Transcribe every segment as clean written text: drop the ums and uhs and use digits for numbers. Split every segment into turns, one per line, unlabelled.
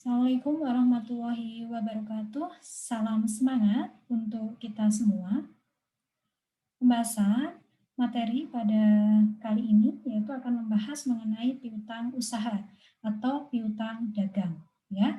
Assalamualaikum warahmatullahi wabarakatuh. Salam semangat untuk kita semua. Pembahasan materi pada kali ini yaitu akan membahas mengenai piutang usaha atau piutang dagang. Ya,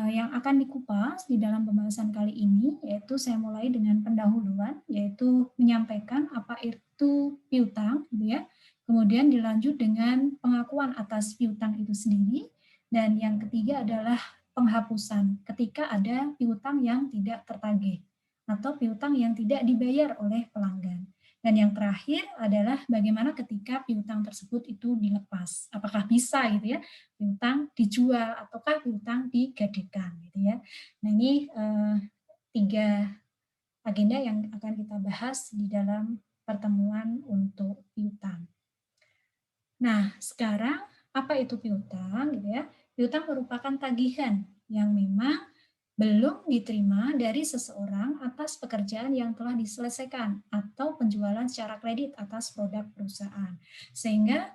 yang akan dikupas di dalam pembahasan kali ini yaitu saya mulai dengan pendahuluan, yaitu menyampaikan apa itu piutang, gitu ya. Kemudian dilanjut dengan pengakuan atas piutang itu sendiri, dan yang ketiga adalah penghapusan ketika ada piutang yang tidak tertagih atau piutang yang tidak dibayar oleh pelanggan. Dan yang terakhir adalah bagaimana ketika piutang tersebut itu dilepas. Apakah bisa gitu ya, piutang dijual ataukah piutang digadaikan gitu ya. Nah, ini tiga agenda yang akan kita bahas di dalam pertemuan untuk piutang. Nah, sekarang apa itu piutang gitu ya? Piutang merupakan tagihan yang memang belum diterima dari seseorang atas pekerjaan yang telah diselesaikan atau penjualan secara kredit atas produk perusahaan. Sehingga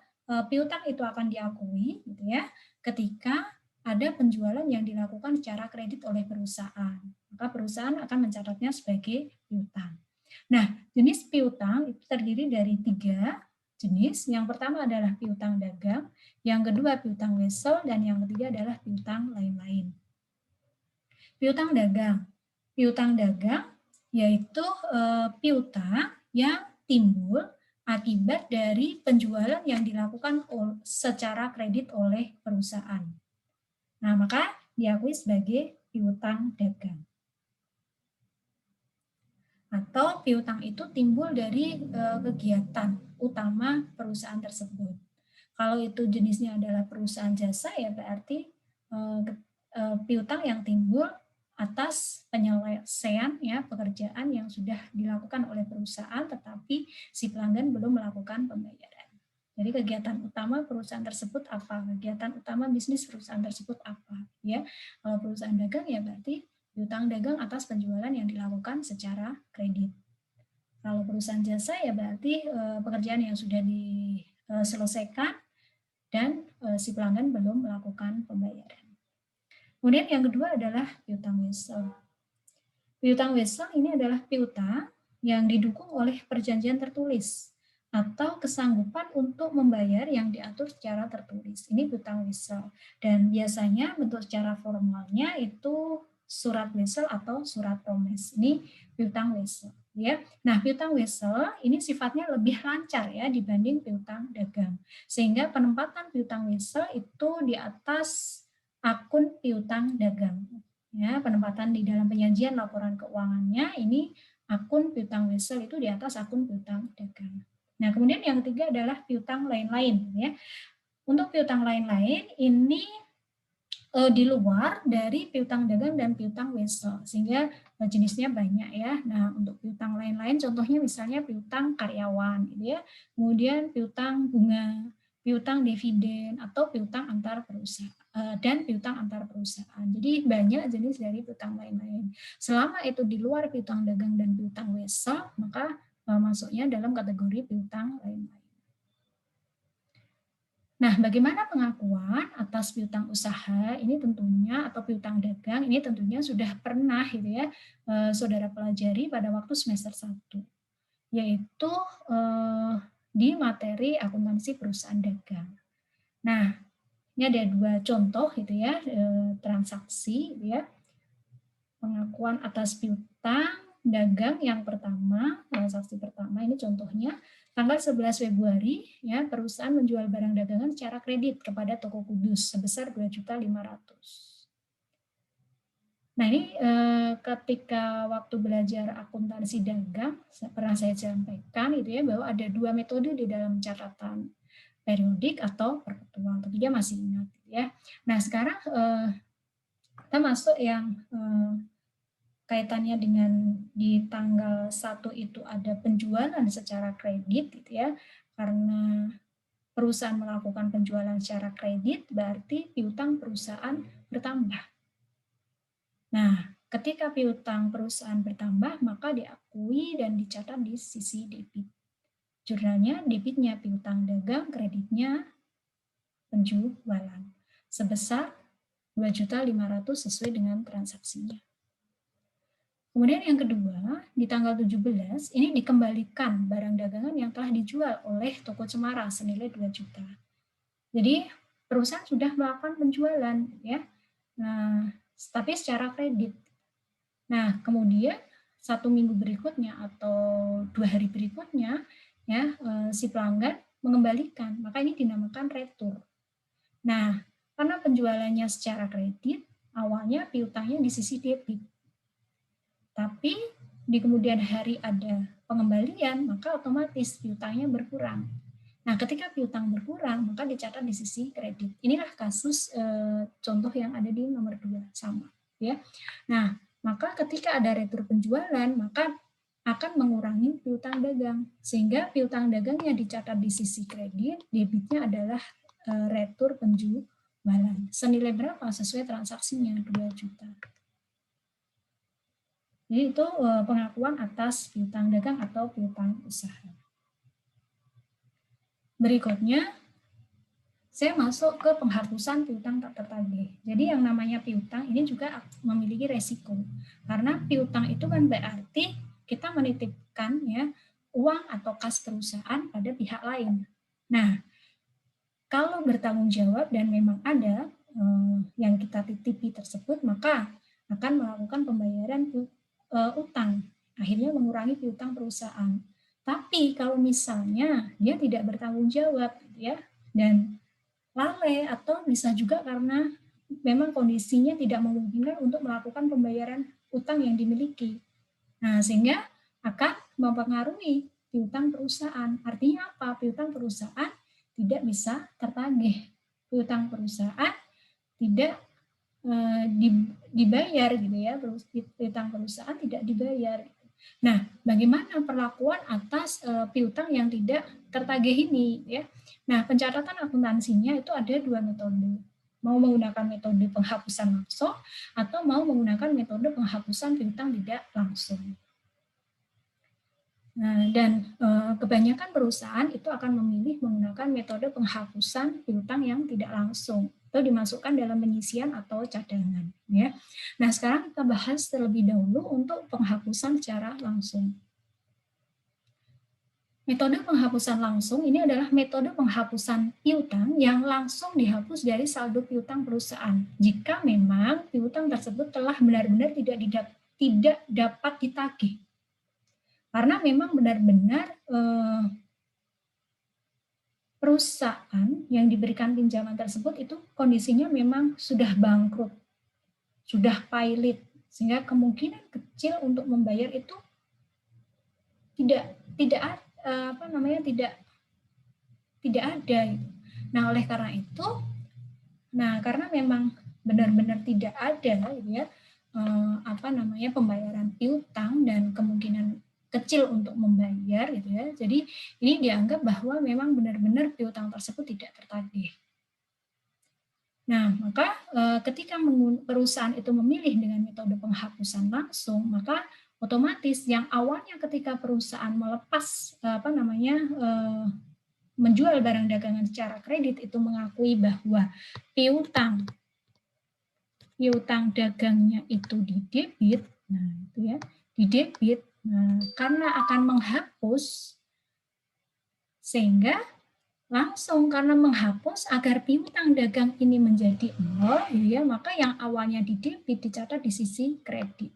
piutang itu akan diakui gitu ya ketika ada penjualan yang dilakukan secara kredit oleh perusahaan. Maka perusahaan akan mencatatnya sebagai piutang. Nah, jenis piutang itu terdiri dari tiga jenis. Yang pertama adalah piutang dagang, yang kedua piutang wesel, dan yang ketiga adalah piutang lain-lain. Piutang dagang. Piutang dagang yaitu piutang yang timbul akibat dari penjualan yang dilakukan secara kredit oleh perusahaan. Nah, maka diakui sebagai piutang dagang. Atau piutang itu timbul dari kegiatan utama perusahaan tersebut. Kalau itu jenisnya adalah perusahaan jasa, ya berarti piutang yang timbul atas penyelesaian ya pekerjaan yang sudah dilakukan oleh perusahaan, tetapi si pelanggan belum melakukan pembayaran. Jadi kegiatan utama perusahaan tersebut apa? Kegiatan utama bisnis perusahaan tersebut apa? Ya, kalau perusahaan dagang ya berarti piutang dagang atas penjualan yang dilakukan secara kredit. Kalau perusahaan jasa ya berarti pekerjaan yang sudah diselesaikan dan si pelanggan belum melakukan pembayaran. Kemudian yang kedua adalah piutang wesel. Piutang wesel ini adalah piutang yang didukung oleh perjanjian tertulis atau kesanggupan untuk membayar yang diatur secara tertulis. Ini piutang wesel. Dan biasanya bentuk secara formalnya itu surat wesel atau surat promes. Ini piutang wesel. Ya. Nah, piutang wesel ini sifatnya lebih lancar ya dibanding piutang dagang. Sehingga penempatan piutang wesel itu di atas akun piutang dagang. Ya, penempatan di dalam penyajian laporan keuangannya ini akun piutang wesel itu di atas akun piutang dagang. Nah, kemudian yang ketiga adalah piutang lain-lain ya. Untuk piutang lain-lain ini di luar dari piutang dagang dan piutang wesel, sehingga jenisnya banyak ya. Nah, untuk piutang lain-lain contohnya misalnya piutang karyawan gitu ya. Kemudian piutang bunga, piutang dividen atau piutang antar perusahaan dan piutang antar perusahaan. Jadi banyak jenis dari piutang lain-lain. Selama itu di luar piutang dagang dan piutang wesel, maka masuknya dalam kategori piutang lain-lain. Nah, bagaimana pengakuan atas piutang usaha ini tentunya atau piutang dagang ini tentunya sudah pernah gitu ya saudara pelajari pada waktu semester 1, yaitu di materi akuntansi perusahaan dagang. Nah, ini ada dua contoh gitu ya transaksi gitu ya. Pengakuan atas piutang dagang yang pertama, transaksi pertama ini contohnya tanggal 11 Februari ya perusahaan menjual barang dagangan secara kredit kepada toko kudus sebesar 2.500.000. Nah, ini ketika waktu belajar akuntansi dagang pernah saya sampaikan gitu ya bahwa ada dua metode di dalam catatan periodik atau perpetual. Tentunya masih ingat gitu ya. Nah, sekarang kita masuk yang kaitannya dengan di tanggal 1 itu ada penjualan secara kredit gitu ya. Karena perusahaan melakukan penjualan secara kredit berarti piutang perusahaan bertambah. Nah, ketika piutang perusahaan bertambah maka diakui dan dicatat di sisi debit. Jurnalnya debitnya piutang dagang, kreditnya penjualan sebesar 2.500.000 sesuai dengan transaksinya. Kemudian yang kedua, di tanggal 17 ini dikembalikan barang dagangan yang telah dijual oleh toko cemara senilai 2 juta. Jadi perusahaan sudah melakukan penjualan ya. Nah, tapi secara kredit. Nah, kemudian 1 minggu berikutnya atau 2 hari berikutnya ya si pelanggan mengembalikan, maka ini dinamakan retur. Nah, karena penjualannya secara kredit, awalnya piutangnya di sisi debit. Tapi di kemudian hari ada pengembalian, maka otomatis piutangnya berkurang. Nah, ketika piutang berkurang, maka dicatat di sisi kredit. Inilah kasus contoh yang ada di nomor 2 sama, ya. Nah, maka ketika ada retur penjualan, maka akan mengurangi piutang dagang, sehingga piutang dagangnya dicatat di sisi kredit, debitnya adalah retur penjualan. Senilai berapa sesuai transaksinya? 2 juta. Jadi itu pengakuan atas piutang dagang atau piutang usaha. Berikutnya, saya masuk ke penghapusan piutang tak tertagih. Jadi yang namanya piutang ini juga memiliki resiko. Karena piutang itu kan berarti kita menitipkan ya uang atau kas perusahaan pada pihak lain. Nah, kalau bertanggung jawab dan memang ada yang kita titipi tersebut, maka akan melakukan pembayaran utang, akhirnya mengurangi piutang perusahaan. Tapi kalau misalnya dia tidak bertanggung jawab, ya, dan lalai atau bisa juga karena memang kondisinya tidak memungkinkan untuk melakukan pembayaran utang yang dimiliki, nah sehingga akan mempengaruhi piutang perusahaan. Artinya apa? Piutang perusahaan tidak bisa tertagih. Piutang perusahaan tidak dibayar gitu ya, piutang perusahaan tidak dibayar. Nah, bagaimana perlakuan atas piutang yang tidak tertagih ini ya? Nah, pencatatan akuntansinya itu ada 2 metode. Mau menggunakan metode penghapusan langsung atau mau menggunakan metode penghapusan piutang tidak langsung. Nah, dan kebanyakan perusahaan itu akan memilih menggunakan metode penghapusan piutang yang tidak langsung atau dimasukkan dalam penyisian atau cadangan. Ya. Nah, sekarang kita bahas terlebih dahulu untuk penghapusan secara langsung. Metode penghapusan langsung ini adalah metode penghapusan piutang yang langsung dihapus dari saldo piutang perusahaan. Jika memang piutang tersebut telah benar-benar tidak dapat ditagih. Karena memang benar-benar perusahaan yang diberikan pinjaman tersebut itu kondisinya memang sudah bangkrut, sudah pailit, sehingga kemungkinan kecil untuk membayar itu tidak ada. Nah, oleh karena itu, karena memang benar-benar tidak ada gitu ya, pembayaran piutang dan kemungkinan kecil untuk membayar gitu ya. Jadi ini dianggap bahwa memang benar-benar piutang tersebut tidak tertagih. Nah, maka ketika perusahaan itu memilih dengan metode penghapusan langsung, maka otomatis yang awalnya ketika perusahaan melepas menjual barang dagangan secara kredit itu mengakui bahwa piutang dagangnya itu di debit, nah itu ya, di debit. Nah, karena akan menghapus, sehingga langsung karena menghapus agar piutang dagang ini menjadi nol, ya, maka yang awalnya di debit dicatat di sisi kredit.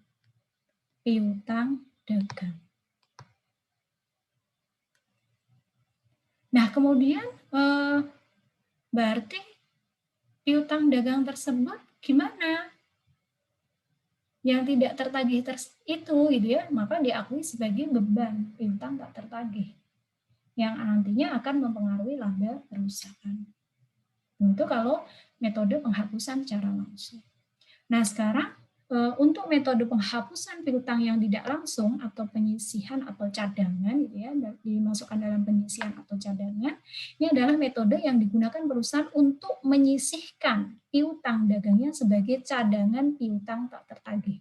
Piutang dagang. Nah, kemudian berarti piutang dagang tersebut gimana? Yang tidak tertagih itu gitu ya, maka diakui sebagai beban piutang tak tertagih yang nantinya akan mempengaruhi laba perusahaan. Itu kalau metode penghapusan secara langsung. Nah, sekarang untuk metode penghapusan piutang yang tidak langsung atau penyisihan atau cadangan gitu ya, dimasukkan dalam penyisihan atau cadangan, ini adalah metode yang digunakan perusahaan untuk menyisihkan piutang dagangnya sebagai cadangan piutang tak tertagih.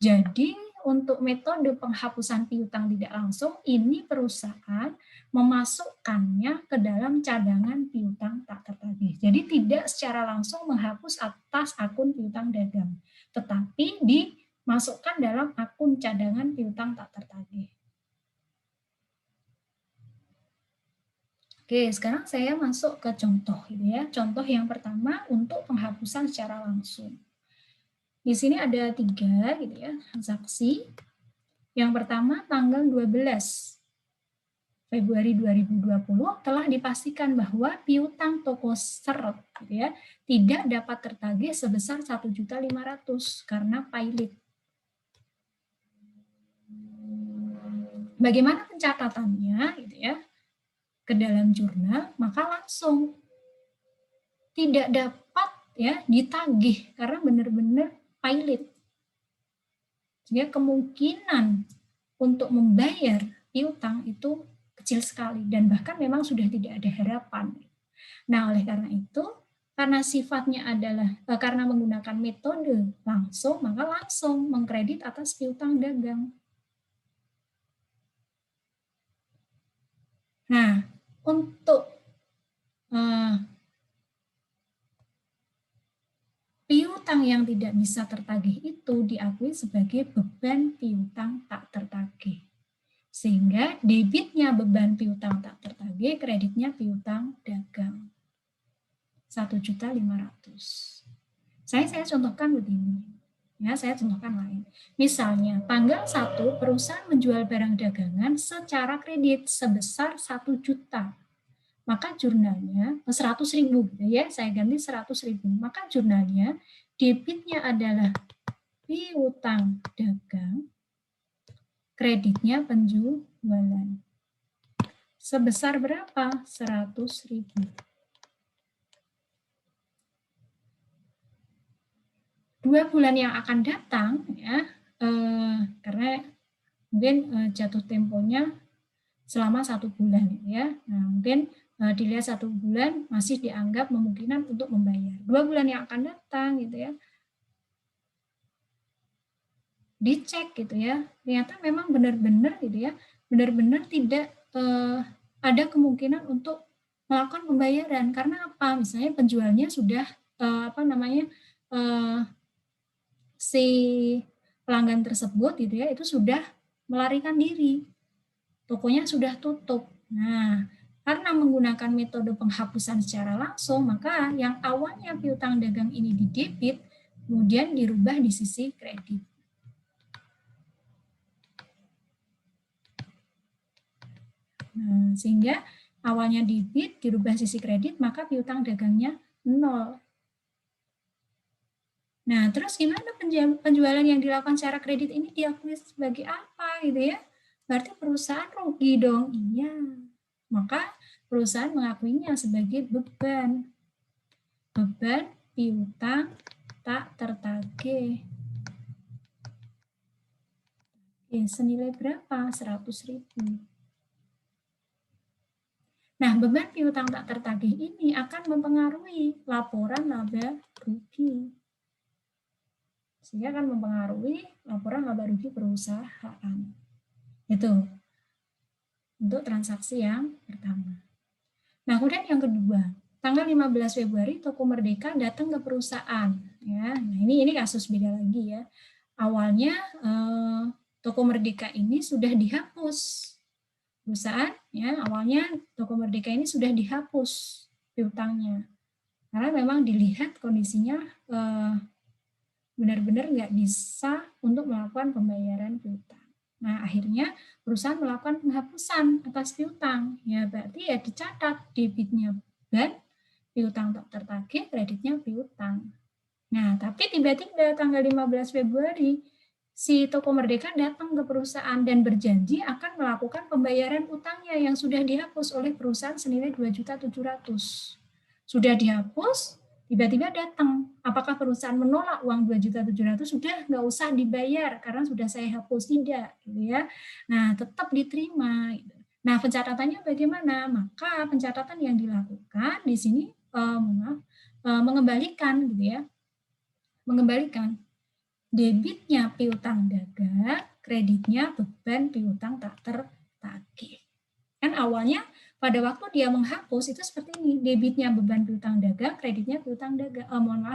Jadi untuk metode penghapusan piutang tidak langsung ini perusahaan memasukkannya ke dalam cadangan piutang tak tertagih. Jadi tidak secara langsung menghapus atas akun piutang dagang, tetapi dimasukkan dalam akun cadangan piutang tak tertagih. Oke, sekarang saya masuk ke contoh gitu ya. Contoh yang pertama untuk penghapusan secara langsung. Di sini ada 3 gitu ya, transaksi. Yang pertama tanggal 12 Februari 2020 telah dipastikan bahwa piutang toko seret gitu ya, tidak dapat tertagih sebesar 1.500.000 karena pilot. Bagaimana pencatatannya gitu ya? Ke dalam jurnal, maka langsung tidak dapat ya ditagih karena benar-benar pilot. Sehingga kemungkinan untuk membayar piutang itu kecil sekali dan bahkan memang sudah tidak ada harapan. Nah, oleh karena itu, karena sifatnya adalah karena menggunakan metode langsung, maka langsung mengkredit atas piutang dagang. Nah, untuk piutang yang tidak bisa tertagih itu diakui sebagai beban piutang tak tertagih. Sehingga debitnya beban piutang tak tertagih, kreditnya piutang dagang. 1.500.000. Saya contohkan begini. Ya, saya contohkan lain. Misalnya, tanggal 1 perusahaan menjual barang dagangan secara kredit sebesar 1 juta. Maka jurnalnya 100.000 ya, saya ganti 100.000. Maka jurnalnya debitnya adalah piutang dagang, kreditnya penjualan. Sebesar berapa? 100.000. 2 bulan yang akan datang ya, karena mungkin jatuh temponya selama 1 bulan ya. Nah, mungkin dilihat 1 bulan masih dianggap memungkinkan untuk membayar. 2 bulan yang akan datang gitu ya, dicek gitu ya, ternyata memang benar-benar gitu ya, benar-benar tidak ada kemungkinan untuk melakukan pembayaran. Karena apa? Misalnya penjualnya sudah si pelanggan tersebut gitu ya, itu sudah melarikan diri, tokonya sudah tutup. Nah, karena menggunakan metode penghapusan secara langsung, maka yang awalnya piutang dagang ini didebit, kemudian dirubah di sisi kredit. Nah, sehingga awalnya debit dirubah sisi kredit, maka piutang dagangnya 0. Nah, terus gimana penjualan yang dilakukan secara kredit ini diakui sebagai apa gitu ya? Berarti perusahaan rugi dong. Iya. Maka perusahaan mengakuinya sebagai beban. Beban piutang tak tertagih. Senilai berapa? 100.000. Nah, beban piutang tak tertagih ini akan mempengaruhi laporan laba rugi. Sehingga akan mempengaruhi laporan laba rugi perusahaan. Itu untuk transaksi yang pertama. Nah, kemudian yang kedua, tanggal 15 Februari Toko Merdeka datang ke perusahaan. Ya, nah ini kasus beda lagi ya. Awalnya Toko Merdeka ini sudah dihapus. Perusahaan ya, awalnya Toko Merdeka ini sudah dihapus piutangnya. Karena memang dilihat kondisinya benar-benar nggak bisa untuk melakukan pembayaran piutang. Nah, akhirnya perusahaan melakukan penghapusan atas piutang. Ya, berarti ya dicatat debitnya beban, piutang tak tertagih, kreditnya piutang. Nah, tapi tiba-tiba tanggal 15 Februari, si Toko Merdeka datang ke perusahaan dan berjanji akan melakukan pembayaran utangnya yang sudah dihapus oleh perusahaan senilai 2.700.000. Sudah dihapus, tiba-tiba datang. Apakah perusahaan menolak uang 2.700.000? Sudah nggak usah dibayar karena sudah saya hapus. Tidak, gitu ya. Nah, tetap diterima. Gitu. Nah, pencatatannya bagaimana? Maka pencatatan yang dilakukan di sini mengembalikan, gitu ya, mengembalikan debitnya piutang dagang, kreditnya beban piutang tak tertagih. Kan awalnya pada waktu dia menghapus itu seperti ini, debitnya beban piutang dagang, kreditnya piutang dagang.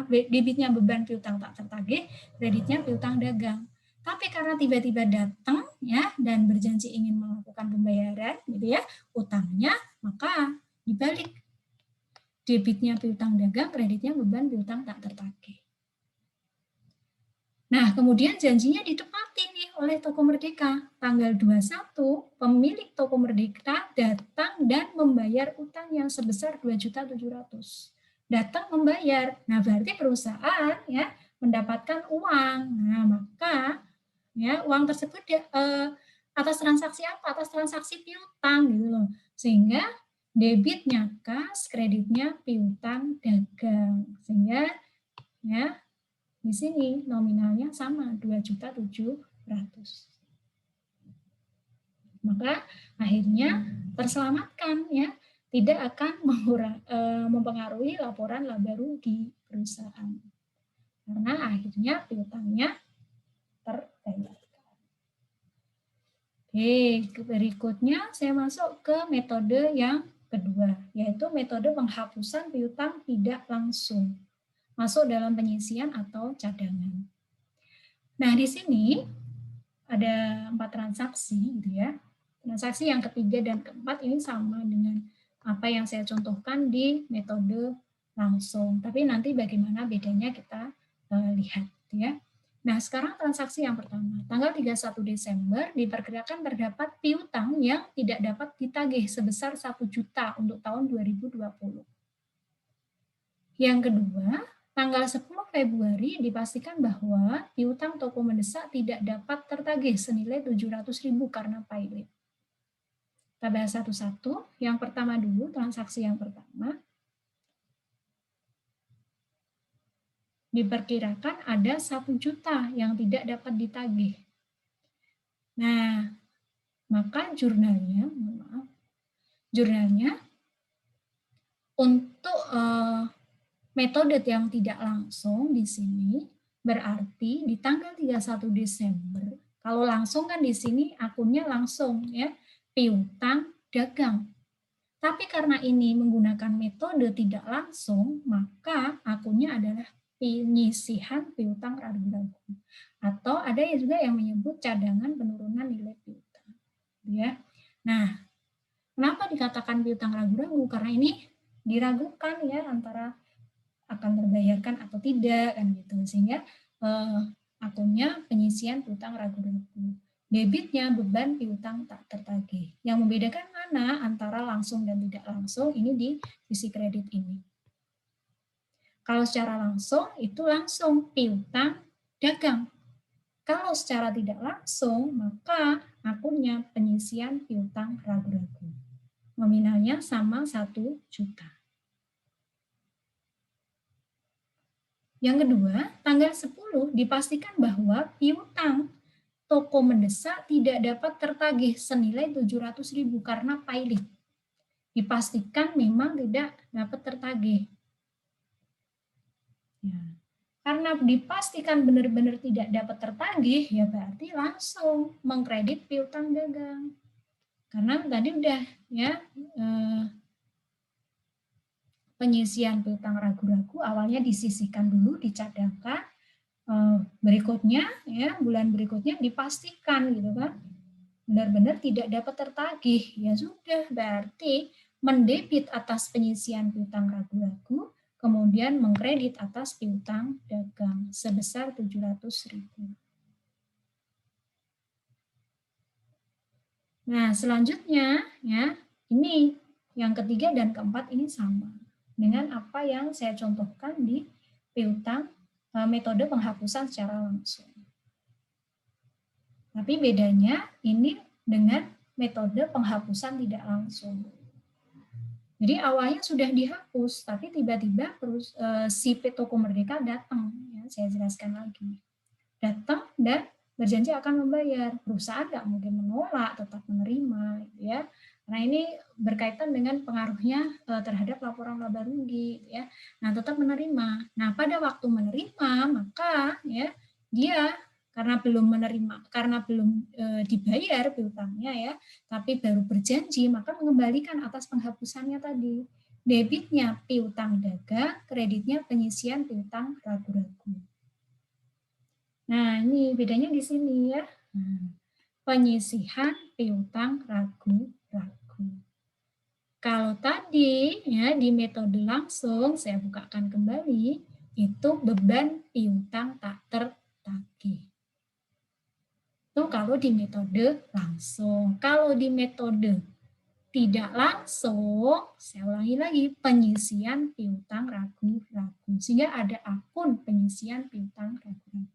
Debitnya beban piutang tak tertagih, kreditnya piutang dagang. Tapi karena tiba-tiba datang ya dan berjanji ingin melakukan pembayaran gitu ya, utangnya, maka dibalik, debitnya piutang dagang, kreditnya beban piutang tak tertagih. Nah, kemudian janjinya ditepati nih oleh Toko Merdeka. Tanggal 21, pemilik Toko Merdeka datang dan membayar utang yang sebesar 2.700.000. Datang membayar. Nah, berarti perusahaan ya mendapatkan uang. Nah, maka ya uang tersebut atas transaksi apa? Atas transaksi piutang gitu loh. Sehingga debitnya kas, kreditnya piutang dagang. Sehingga ya di sini nominalnya sama 2.700.000. Maka akhirnya terselamatkan ya, tidak akan mempengaruhi laporan laba rugi perusahaan. Karena akhirnya piutangnya terbayarkan. Oke, berikutnya saya masuk ke metode yang kedua, yaitu metode penghapusan piutang tidak langsung. Masuk dalam penyisian atau cadangan. Nah, di sini ada 4 transaksi gitu ya. Transaksi yang ketiga dan keempat ini sama dengan apa yang saya contohkan di metode langsung. Tapi nanti bagaimana bedanya kita lihat ya. Nah, sekarang transaksi yang pertama. Tanggal 31 Desember diperkirakan terdapat piutang yang tidak dapat ditagih sebesar 1 juta untuk tahun 2020. Yang kedua, tanggal 10 Februari dipastikan bahwa piutang toko mendesak tidak dapat tertagih senilai 700.000 karena pilot. Kita bahas satu-satu. Yang pertama dulu, transaksi yang pertama. Diperkirakan ada 1 juta yang tidak dapat ditagih. Nah, maka jurnalnya, jurnalnya untuk metode yang tidak langsung di sini berarti di tanggal 31 Desember, kalau langsung kan di sini akunnya langsung ya, piutang dagang. Tapi karena ini menggunakan metode tidak langsung, maka akunnya adalah penyisihan piutang ragu-ragu. Atau ada juga yang menyebut cadangan penurunan nilai piutang. Ya. Nah, kenapa dikatakan piutang ragu-ragu? Karena ini diragukan ya antara akan terbayarkan atau tidak kan gitu, sehingga akunnya penyisian piutang ragu-ragu. Debitnya beban piutang tak tertagih. Yang membedakan mana antara langsung dan tidak langsung ini di sisi kredit ini. Kalau secara langsung itu langsung piutang dagang. Kalau secara tidak langsung maka akunnya penyisian piutang ragu-ragu. Nominalnya sama 1 juta. Yang kedua, tanggal 10 dipastikan bahwa piutang toko mendesak tidak dapat tertagih senilai 700.000 karena pilot. Dipastikan memang tidak dapat tertagih. Ya. Karena dipastikan benar-benar tidak dapat tertagih, ya berarti langsung mengkredit piutang dagang. Karena tadi udah ya penyisian piutang ragu-ragu awalnya disisihkan dulu, dicadangkan, berikutnya ya bulan berikutnya dipastikan gitu kan benar-benar tidak dapat tertagih, ya sudah berarti mendebit atas penyisian piutang ragu-ragu, kemudian mengkredit atas piutang dagang sebesar 700.000. Nah, selanjutnya ya, ini yang ketiga dan keempat ini sama dengan apa yang saya contohkan di piutang metode penghapusan secara langsung. Tapi bedanya ini dengan metode penghapusan tidak langsung. Jadi awalnya sudah dihapus, tapi tiba-tiba si Toko Merdeka datang. Ya, saya jelaskan lagi. Datang dan berjanji akan membayar. Perusahaan nggak mungkin menolak, tetap menerima. Ya. Nah ini berkaitan dengan pengaruhnya terhadap laporan laba rugi. Ya. Nah tetap menerima. Nah pada waktu menerima, maka ya dia karena belum dibayar piutangnya ya, tapi baru berjanji, maka mengembalikan atas penghapusannya tadi. Debitnya piutang dagang, kreditnya penyisian piutang ragu-ragu. Nah, ini bedanya di sini ya. Penyisihan piutang ragu-ragu. Kalau tadi ya di metode langsung, saya bukakan kembali, itu beban piutang tak tertagih. Itu kalau di metode langsung. Kalau di metode tidak langsung, saya ulangi lagi, penyisian piutang ragu-ragu. Sehingga ada akun penyisian piutang ragu-ragu.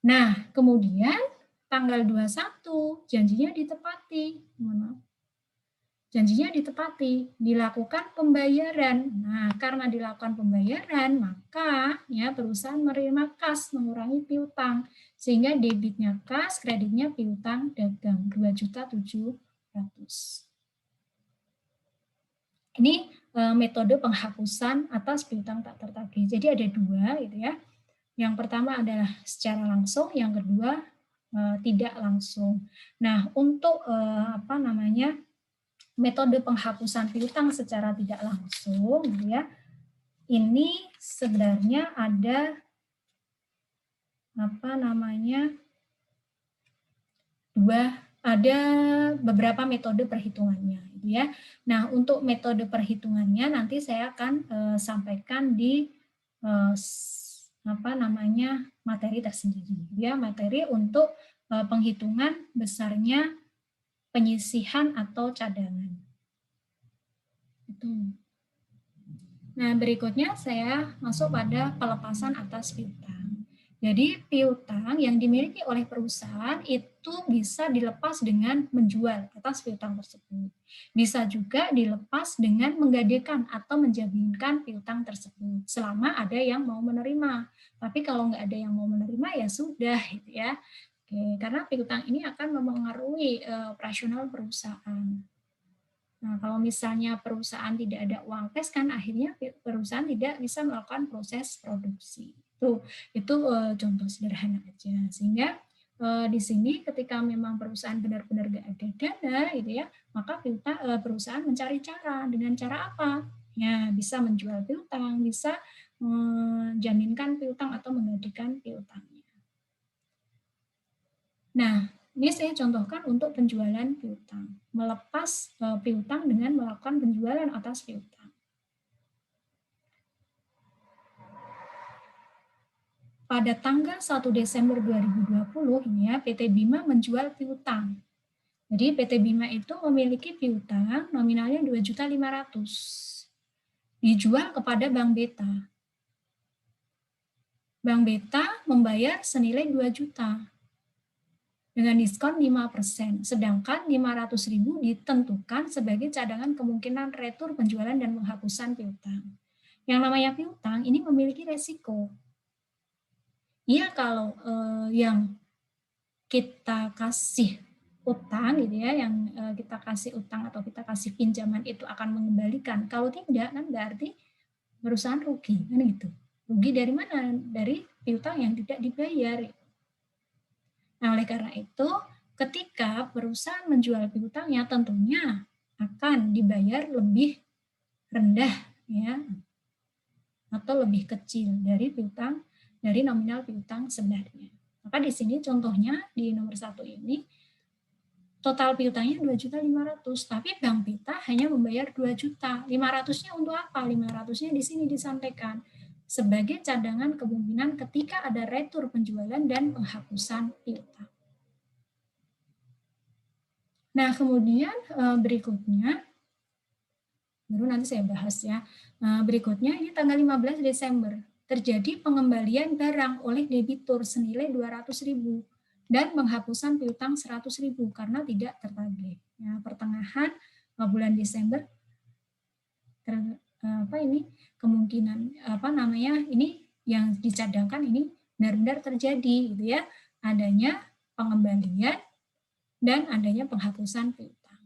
Nah, kemudian tanggal 21, janjinya ditepati. Mohon maaf. Janjinya ditepati, dilakukan pembayaran. Nah, karena dilakukan pembayaran, maka ya perusahaan menerima kas, mengurangi piutang, sehingga debitnya kas, kreditnya piutang dagang 2.700.000. Ini metode penghapusan atas piutang tak tertagih. Jadi ada dua, gitu ya. Yang pertama adalah secara langsung, yang kedua tidak langsung. Nah, untuk metode penghapusan piutang secara tidak langsung, ya, ini sebenarnya ada beberapa metode perhitungannya, gitu ya. Nah, untuk metode perhitungannya nanti saya akan sampaikan di materi tersendiri, ya, materi untuk penghitungan besarnya penyisihan atau cadangan. Nah, berikutnya saya masuk pada pelepasan atas piutang. Jadi, piutang yang dimiliki oleh perusahaan itu bisa dilepas dengan menjual atas piutang tersebut. Bisa juga dilepas dengan menggadaikan atau menjaminkan piutang tersebut, selama ada yang mau menerima. Tapi kalau nggak ada yang mau menerima, ya sudah, gitu ya. Oke, karena piutang ini akan mempengaruhi operasional perusahaan. Nah, kalau misalnya perusahaan tidak ada uang cash, kan akhirnya perusahaan tidak bisa melakukan proses produksi. Itu contoh sederhana aja. Sehingga di sini ketika memang perusahaan benar-benar nggak ada dana, gitu ya, maka perusahaan mencari cara. Dengan cara apa? Ya, bisa menjual piutang, bisa menjaminkan piutang atau menggantikan piutangnya. Nah, ini saya contohkan untuk penjualan piutang. Melepas piutang dengan melakukan penjualan atas piutang. Pada tanggal 1 Desember 2020, ini ya, PT Bima menjual piutang. Jadi PT Bima itu memiliki piutang nominalnya 2.500.000. Dijual kepada Bank Beta. Bank Beta membayar senilai 2 juta. Dengan diskon 5%, sedangkan 500.000 ditentukan sebagai cadangan kemungkinan retur penjualan dan penghapusan piutang. Yang namanya piutang ini memiliki resiko. Iya, kalau yang kita kasih utang, gitu ya, yang kita kasih utang atau kita kasih pinjaman itu akan mengembalikan. Kalau tidak, kan berarti perusahaan rugi, kan gitu. Rugi dari mana? Dari piutang yang tidak dibayar. Nah, oleh karena itu, ketika perusahaan menjual piutangnya tentunya akan dibayar lebih rendah, ya, atau lebih kecil dari piutang, dari nominal piutang sebenarnya. Maka di sini contohnya di nomor 1 ini total piutangnya 2.500.000, tapi Bank Beta hanya membayar 2 juta. 500-nya untuk apa? 500-nya di sini disampaikan sebagai cadangan kemungkinan ketika ada retur penjualan dan penghapusan piutang. Nah, kemudian berikutnya, baru nanti saya bahas ya, berikutnya ini tanggal 15 Desember, terjadi pengembalian barang oleh debitur senilai 200.000 dan penghapusan piutang 100.000 karena tidak tertagih. Ya, pertengahan bulan Desember, kemungkinan ini yang dicadangkan ini benar-benar terjadi, gitu ya, adanya pengembalian dan adanya penghapusan piutang.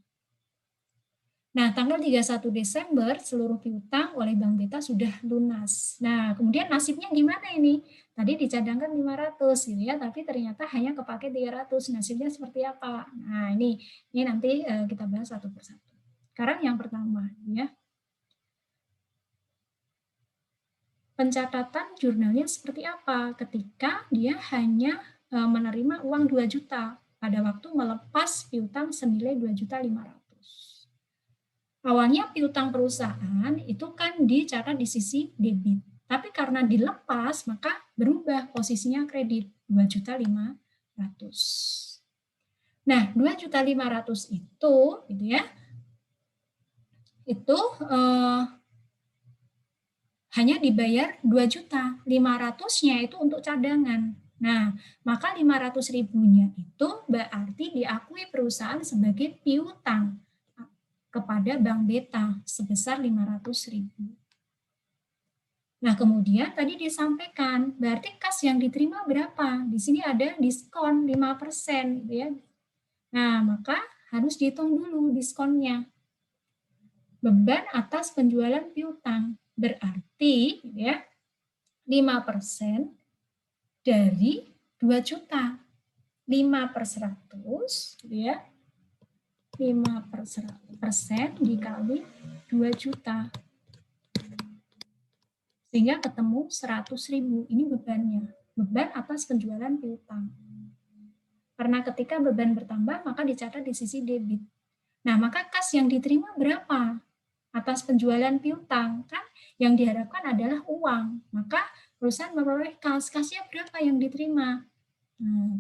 Nah, tanggal 31 Desember seluruh piutang oleh Bank Beta sudah lunas. Nah, kemudian nasibnya gimana ini? Tadi dicadangkan 500 gitu ya, tapi ternyata hanya kepake 300. Nasibnya seperti apa? Nah, ini nanti kita bahas satu persatu. Sekarang yang pertama ya. Pencatatan jurnalnya seperti apa ketika dia hanya menerima uang 2 juta pada waktu melepas piutang senilai 2.500.000. Awalnya piutang perusahaan itu kan dicatat di sisi debit. Tapi karena dilepas, maka berubah posisinya kredit 2.500.000. Nah, 2.500.000 itu gitu ya. Itu hanya dibayar 2 juta. 500-nya itu untuk cadangan. Nah, maka 500.000-nya itu berarti diakui perusahaan sebagai piutang kepada Bank Beta sebesar 500.000. Nah, kemudian tadi disampaikan, berarti kas yang diterima berapa? Di sini ada diskon 5%, gitu ya. Nah, maka harus dihitung dulu diskonnya. Beban atas penjualan piutang berarti gitu ya, 5% dari 2 juta. 5/100 gitu ya. 5% dikali 2 juta. Sehingga ketemu 100.000. Ini bebannya. Beban atas penjualan piutang. Karena ketika beban bertambah, maka dicatat di sisi debit. Nah, maka kas yang diterima berapa? Atas penjualan piutang. Kan yang diharapkan adalah uang. Maka perusahaan memperoleh kas. Kasnya berapa yang diterima?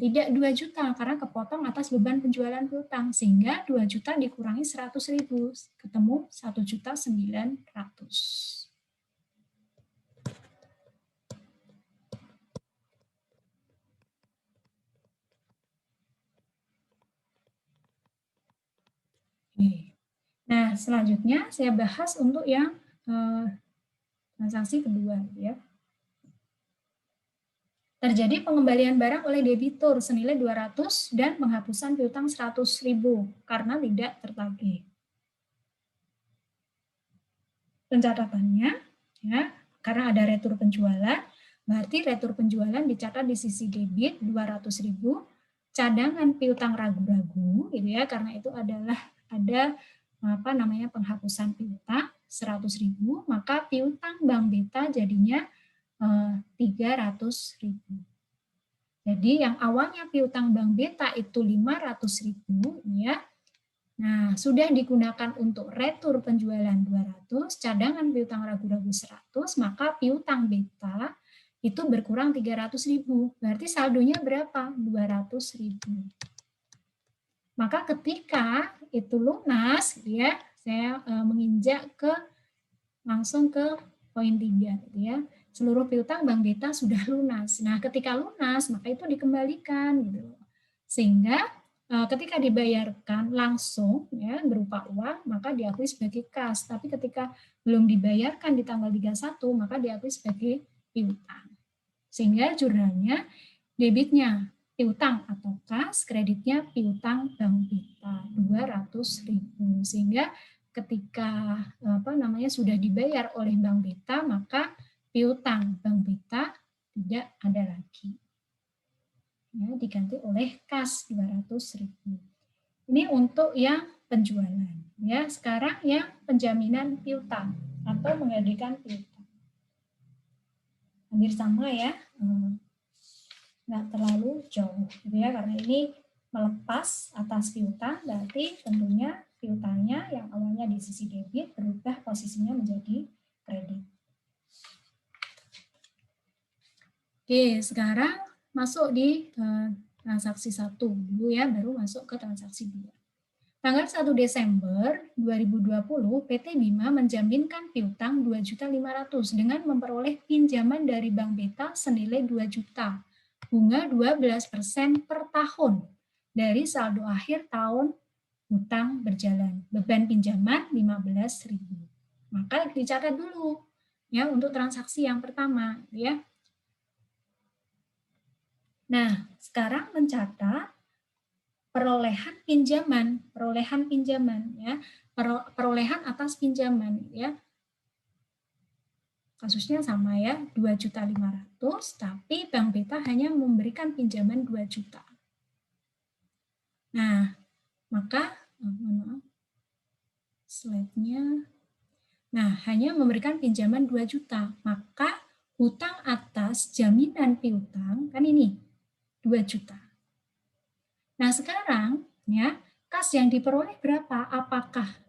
Tidak 2 juta karena kepotong atas beban penjualan piutang. Sehingga 2 juta dikurangi 100.000. Ketemu 1.900.000. Nah, selanjutnya saya bahas untuk yang transaksi kedua. Ya. Terjadi pengembalian barang oleh debitur senilai 200 dan penghapusan piutang 100.000 karena tidak tertagih. Pencatatannya, ya, karena ada retur penjualan, berarti retur penjualan dicatat di sisi debit 200.000, cadangan piutang ragu-ragu, gitu ya, karena itu adalah ada penghapusan piutang 100.000, maka piutang Bank Beta jadinya 300.000. Jadi yang awalnya piutang Bank Beta itu 500.000 ya. Nah, sudah digunakan untuk retur penjualan 200, cadangan piutang ragu-ragu 100, maka piutang Beta itu berkurang 300.000. Berarti saldonya berapa? 200.000. Maka ketika itu lunas ya, saya menginjak langsung ke poin 3 ya. Seluruh piutang Bank Beta sudah lunas. Nah, ketika lunas maka itu dikembalikan gitu. Sehingga ketika dibayarkan langsung ya berupa uang maka diakui sebagai kas. Tapi ketika belum dibayarkan di tanggal 31 maka diakui sebagai piutang. Sehingga jurnalnya debitnya piutang atau kas, kreditnya piutang Bank Beta 200.000. Sehingga ketika sudah dibayar oleh Bank Beta maka piutang Bank Beta tidak ada lagi. Ya, diganti oleh kas 200.000. Ini untuk yang penjualan. Ya, sekarang yang penjaminan piutang atau menggantikan piutang. Hampir sama ya, nggak terlalu jauh, gitu ya, karena ini melepas atas piutang, berarti tentunya piutangnya yang awalnya di sisi debit berubah posisinya menjadi kredit. Oke, sekarang masuk di transaksi 1 dulu ya, baru masuk ke transaksi 2. Tanggal 1 Desember 2020, PT Bima menjaminkan piutang 2.500.000 dengan memperoleh pinjaman dari Bank Beta senilai 2 juta, bunga 12% per tahun dari saldo akhir tahun hutang berjalan. Beban pinjaman 15.000. Maka dicatat dulu ya untuk transaksi yang pertama ya. Nah, sekarang mencatat perolehan pinjaman ya. perolehan atas pinjaman ya. Kasusnya sama ya, 2.500.000, tapi Bank Beta hanya memberikan pinjaman 2 juta. Nah, maka mohon maaf, slide-nya. Nah, hanya memberikan pinjaman 2 juta, maka hutang atas jaminan piutang kan ini 2 juta. Nah, sekarang ya, kas yang diperoleh berapa? Apakah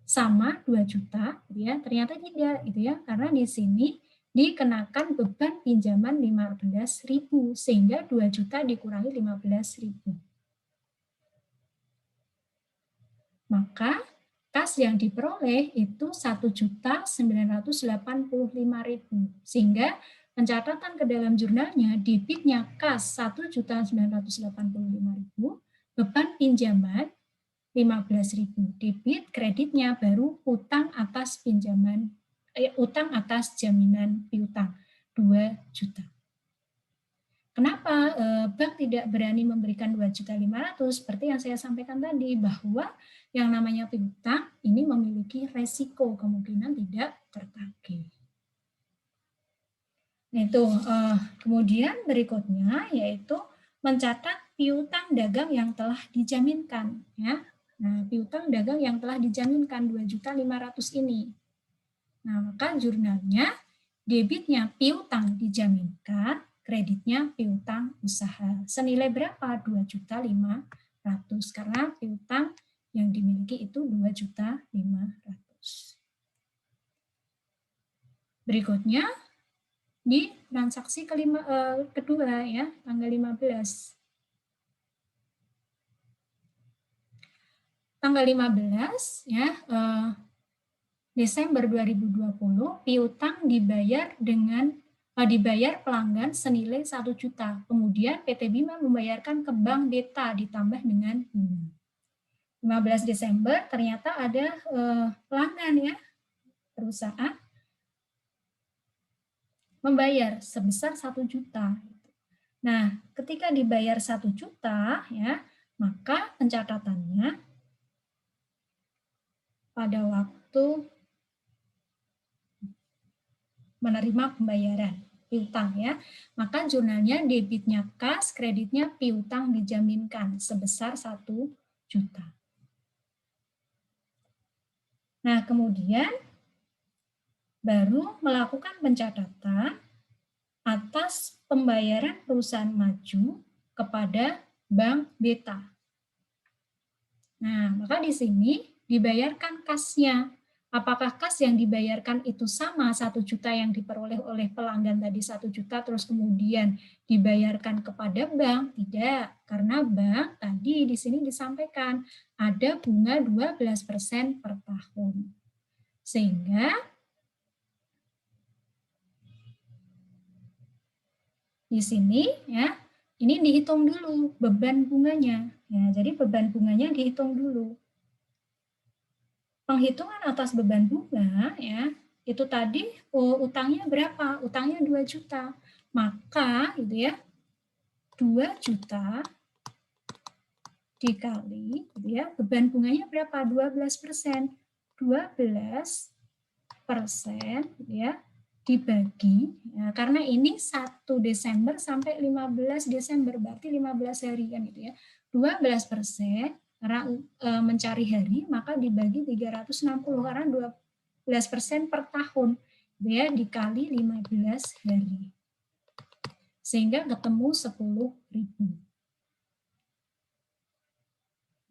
sama 2 juta gitu ya? Ternyata tidak gitu ya, karena di sini dikenakan beban pinjaman 15.000 sehingga 2 juta dikurangi 15.000. Maka kas yang diperoleh itu 1.985.000 sehingga pencatatan ke dalam jurnalnya debitnya kas 1.985.000, beban pinjaman 15.000, debit kreditnya baru utang atas pinjaman utang atas jaminan piutang 2 juta. Kenapa bank tidak berani memberikan 2.500.000 seperti yang saya sampaikan tadi, bahwa yang namanya piutang ini memiliki resiko kemungkinan tidak tertagih. Nah, itu kemudian berikutnya yaitu mencatat piutang dagang yang telah dijaminkan ya. Nah, piutang dagang yang telah dijaminkan 2.500.000 ini. Nah, maka jurnalnya debitnya piutang dijaminkan, kreditnya piutang usaha. Senilai berapa? 2.500.000 karena piutang yang dimiliki itu 2.500.000. Berikutnya di transaksi kedua ya, tanggal 15. Tanggal 15 ya, Desember 2020 piutang dibayar pelanggan senilai 1 juta. Kemudian PT Bima membayarkan ke Bank Beta ditambah dengan bunga. 15 Desember ternyata ada pelanggan ya, perusahaan membayar sebesar 1 juta. Nah, ketika dibayar 1 juta ya, maka pencatatannya pada waktu menerima pembayaran piutang ya, maka jurnalnya debitnya kas, kreditnya piutang dijaminkan sebesar 1 juta. Nah, kemudian baru melakukan pencatatan atas pembayaran perusahaan maju kepada Bank Beta. Nah, maka di sini dibayarkan kasnya. Apakah kas yang dibayarkan itu sama 1 juta yang diperoleh oleh pelanggan tadi 1 juta terus kemudian dibayarkan kepada bank? Tidak, karena bank tadi di sini disampaikan ada bunga 12% per tahun. Sehingga di sini ya, ini dihitung dulu beban bunganya. Ya, jadi beban bunganya dihitung dulu. Penghitungan atas beban bunga ya, itu tadi utangnya berapa? Utangnya 2 juta. Maka gitu ya, 2 juta dikali gitu ya, beban bunganya berapa? 12%. 12% gitu ya, dibagi ya, karena ini 1 Desember sampai 15 Desember berarti 15 hari kan gitu ya. 12% karena mencari hari maka dibagi 360 karena 12% per tahun gitu ya, dikali 15 hari. Sehingga ketemu 10.000.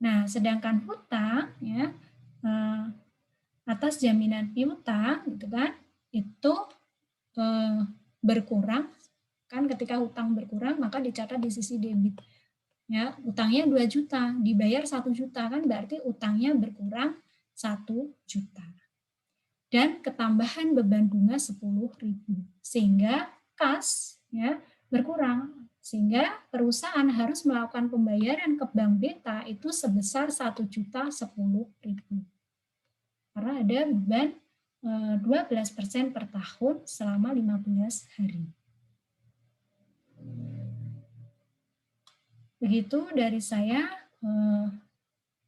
Nah, sedangkan hutang ya atas jaminan piutang gitu kan, itu berkurang kan, ketika hutang berkurang maka dicatat di sisi debit. Ya, utangnya 2 juta, dibayar 1 juta kan berarti utangnya berkurang 1 juta. Dan ketambahan beban bunga 10.000 sehingga kas ya berkurang, sehingga perusahaan harus melakukan pembayaran ke Bank Beta itu sebesar 1.010.000 karena ada beban 12% per tahun selama 15 hari. Begitu dari saya,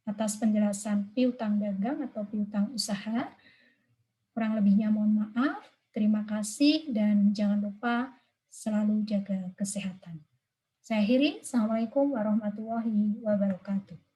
atas penjelasan piutang dagang atau piutang usaha. Kurang lebihnya mohon maaf. Terima kasih dan jangan lupa selalu jaga kesehatan. Saya akhiri. Assalamualaikum warahmatullahi wabarakatuh.